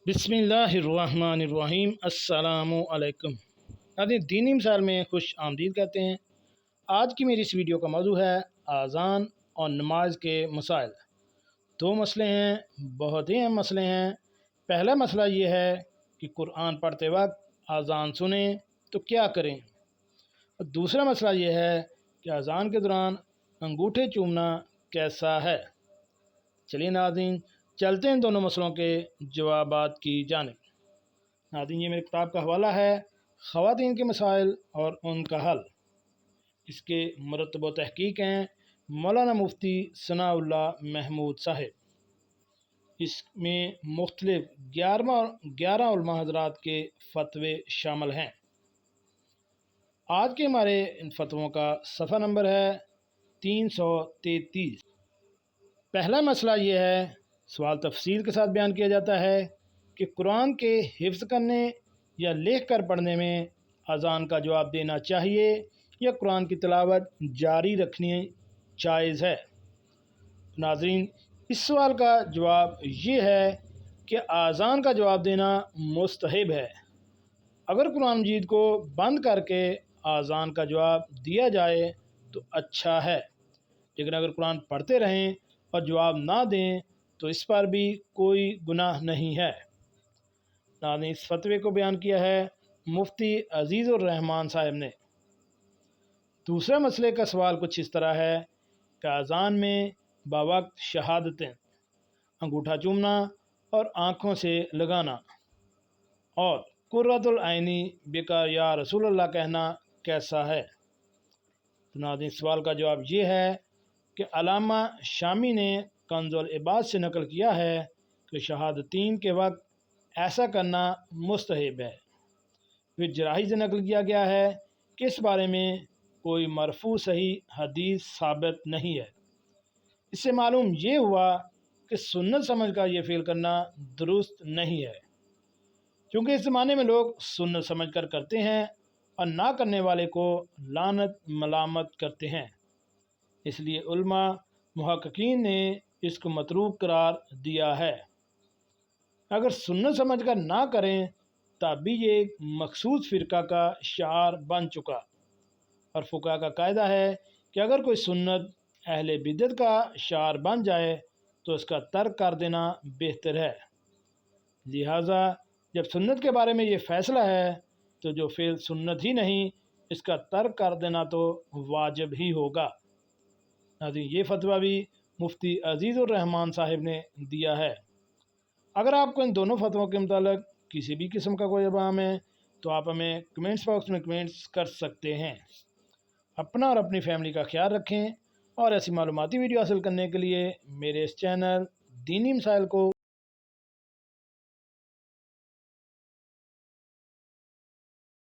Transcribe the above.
बिस्मिल्लाहिर्रहमानिर्रहीम। अस्सलामु अलैकुम। नाज़रीन, दीनी मिसाल में खुश आमदीद कहते हैं। आज की मेरी इस वीडियो का मौजू है आज़ान और नमाज के मसाइल। दो मसले हैं, बहुत ही अहम मसले हैं। पहला मसला ये है कि कुरान पढ़ते वक्त आज़ान सुने तो क्या करें, और दूसरा मसला ये है कि आज़ान के दौरान अंगूठे चूमना कैसा है। चलिए नाज़रीन, चलते हैं दोनों मसलों के जवाबात की जानिब। नाज़रीन, ये मेरी किताब का हवाला है, ख़वातीन के मसाइल और उनका हल। इसके मुरतब व तहकीक हैं मौलाना मुफ्ती सनाउल्लाह महमूद साहिब। इसमें मुख्तलिफ 11 उलमा हज़रात के फतवे शामिल हैं। आज के हमारे इन फतवों का सफ़ा नंबर है 333। पहला मसला ये है, सवाल तफसील के साथ बयान किया जाता है कि कुरान के हिफ्ज़ करने या लिख कर पढ़ने में अज़ान का जवाब देना चाहिए या कुरान की तिलावत जारी रखनी जायज़ है। नाज़रीन, इस सवाल का जवाब ये है कि अज़ान का जवाब देना मुस्तहब है। अगर कुरान मजीद को बंद करके अज़ान का जवाब दिया जाए तो अच्छा है, लेकिन अगर कुरान पढ़ते रहें और जवाब ना दें तो इस पर भी कोई गुनाह नहीं है। नाज़रीन, इस फतवे को बयान किया है मुफ्ती अजीज़ुर रहमान साहब ने। दूसरा मसले का सवाल कुछ इस तरह है कि अज़ान में बावक्त शहादतें, अंगूठा चूमना और आँखों से लगाना और कुर्रतुल ऐनी बिका या रसूलल्लाह कहना कैसा है। तो नाज़रीन, सवाल का जवाब ये है कि अल्लामा शामी ने कंजुल इबाद से नकल किया है कि शहादतीन के वक्त ऐसा करना मुस्तहब है। फिर जराही से नकल किया गया है कि इस बारे में कोई मरफू सही हदीस साबित नहीं है। इससे मालूम ये हुआ कि सुन्नत समझ कर यह फ़ेल करना दुरुस्त नहीं है, क्योंकि इस ज़माने में लोग सुन्नत समझ कर करते हैं और ना करने वाले को लानत मलामत करते हैं। इसलिए उलमा मुहक्किकीन ने इसको मतरूक करार दिया है। अगर सुन्नत समझ कर ना करें तब भी ये एक मखसूस फ़िरका का शार बन चुका, और फुक़हा का कायदा है कि अगर कोई सुन्नत अहले बिदअत का शार बन जाए तो उसका तर्क कर देना बेहतर है। लिहाजा जब सुन्नत के बारे में ये फ़ैसला है तो जो फ़ेल सुन्नत ही नहीं, इसका तर्क कर देना तो वाजिब ही होगा। नाज़रीन, ये फतवा भी मुफ्ती अजीज़ुर रहमान साहिब ने दिया है। अगर आपको इन दोनों फतवों के मुतालिक किसी भी किस्म का कोई इल्ज़ाम है तो आप हमें कमेंट्स बॉक्स में कमेंट्स कर सकते हैं। अपना और अपनी फैमिली का ख्याल रखें, और ऐसी मालूमाती वीडियो हासिल करने के लिए मेरे इस चैनल दीनी मसाइल को